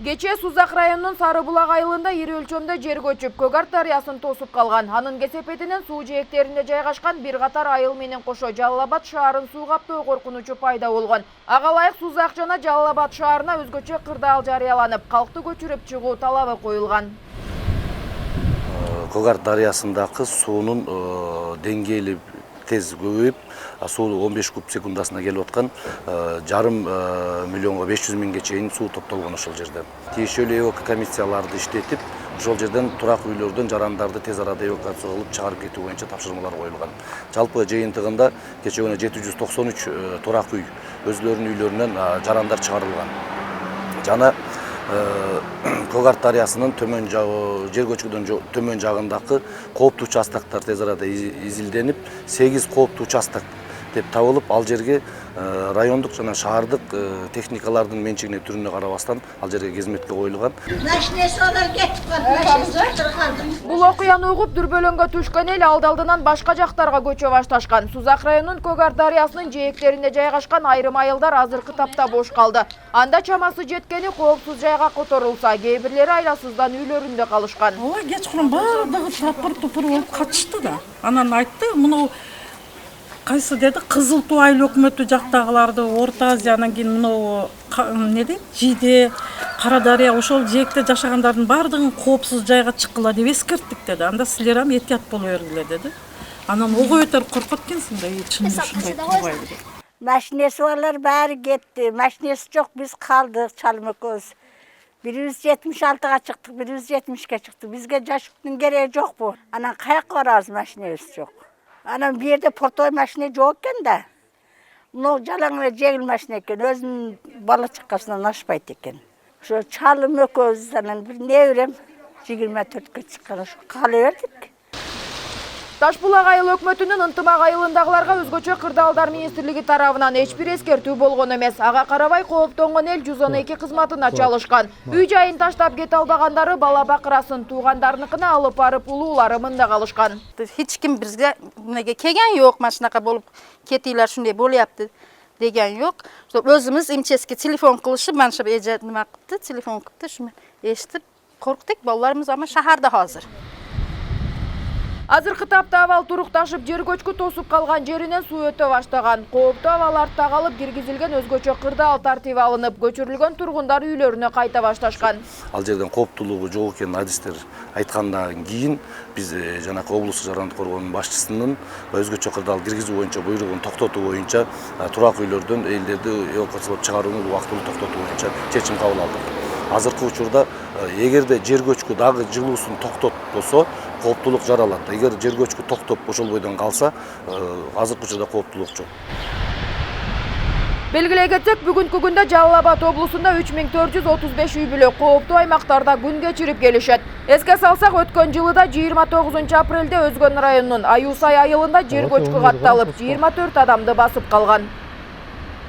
Кече Сузак районунун Сарыбулак айылында ири өлчөмдө жер көчүп, Көгарт дарыясын тосуп калган. Анын кесепетинен суу жээктеринде жайгашкан бир катар айыл менен кошо Жалал Абад шаарын суу каптоо коркунучу пайда болгон. Ага ылайык Сузак жана Жалал Абад шаарына өзгөчө кырдаал жарыяланып, калкты көчүрүп чыгуу талабы коюлган. Көгарт дарыясындагы суунун деңгээли тез көбөйүп, суу 15 куб секундасына келип аткан, жарым миллионго 500 миңге чейин суу топтолгон ошол жерден. Тиешелүү эвакуацияларды иштетип, ошол жерден турак үйлөрдөн жарандарды тез арада эвакуация кылып чыгарып кетүү боюнча тапшырмалар коюлган. Жалпы жыйынтыгында кече күнү 793 турак үй өзлөрүнүн үйлөрүнөн жарандар чыгарылган. Жана Көгарт дарыясынын төмөн жер көчкүдөн төмөн жагындагы кооптуу участактар тез арада изилденип, 8 кооптуу участок деп табылып, ал жерге райондук жана шаардык техникалардын менчигине түрүнө карабастан ал жерге кезметке коюлган. Бул окуяны угуп дүрбөлөңгө түшкөн эл алдынан башка жактарга көчө башташкан. Сузак районунун Көгарт дарыясынын жээктеринде жайгашкан айрым айылдар азыркы тапта бош калды. Анда чамасы жеткени коопсуз жайга которулса, кээ бирлери айласыздан үйлөрүндө калышкан. Ооба, кечкурун баардыгы тапыр-тупур болуп качышты да. Анан айтты, муну кайсы деди, Кызыл Туу айыл өкмөтү жактагыларды, Орто Азиянан кийин муну неде, Жиде, Кара Дарыя ошол жээкте жашагандардын баардыгын коопсуз жайга чыккыла деп эскерттик деди. Анда силер ham этият боло бергиле деди. Анан ого өтөр коркот экенсиң да, чынында ушундай турбайбы деп. Машинеси барлар баары кетти. Машинеси жок, биз калдык чалым экөөбүз. 176-га чыктык, 170-ге чыктык. Бизге жашыктын кереги жокпу? Анан каяка барабыз, машинебиз жок. Анан бир жерде портой машина жок экен да. Мына жалаң эле жеңил машина экен, өзүнүн бала чакасынан ашпайт экен. Ошо чалым экөөбүз анан бир неберем 24-кө чыккан, ошо кала бердик. Ташбулак айыл өкмөтүнүн ынтымак айылындагыларга өзгөчө кырдаалдар министрлиги тарабынан эч бир эскертүү болгон эмес. Ага карабай кооптонгон эл 112 кызматына чалышкан. Үй жайын таштап кете албагандары бала бакырасын туугандарыныкына алып барып улуулары мында калышкан. Hiç kim bizge kelgen yok, maşınaka bolup ketiyler şunday bolyaptı degen yok. Özümüz imçeski telefon kılışıp, ben şöyle ece nima kıptı, telefon kıptı, şunu eşitip korktuk, balalarımız ama şaharda hazır. Азыркы тапта абал турукташып, жер көчкү тосуп калган жеринен суу өтө баштаган. Кооптуу абал артта калып, киргизилген өзгөчө кырдаал тартип алынып, көчүрүлгөн тургундар үйлөрүнө кайта башташкан. Ал жерден кооптуулугу жок экенин адистер айткандан кийин биз жанакы облустук жарандык коргоонун башчысынын өзгөчө кырдаал киргизүү боюнча буйругун токтотуу боюнча турак үйлөрдөн элдерди эвакуациялап чыгарууну убактылуу токтотуу боюнча чечим кабыл алдык. Азыркы учурда эгерде жер көчкү дагы жылуусун токтотпосо кооптуулук жаралат. Эгер жер көчкү токтоп ошол бойдон калса, азыркы учурда кооптуулук жок. Белгилей кетсек, бүгүнкү күндө Жалал Абад облусунда 3435 үй бүлө кооптуу аймактарда күн кечирип келишет. Эске салсак, өткөн жылы да 29 апрелде Өзгөн районунун Аюсай айылында жер көчкү катталып, 24 адамды басып калган.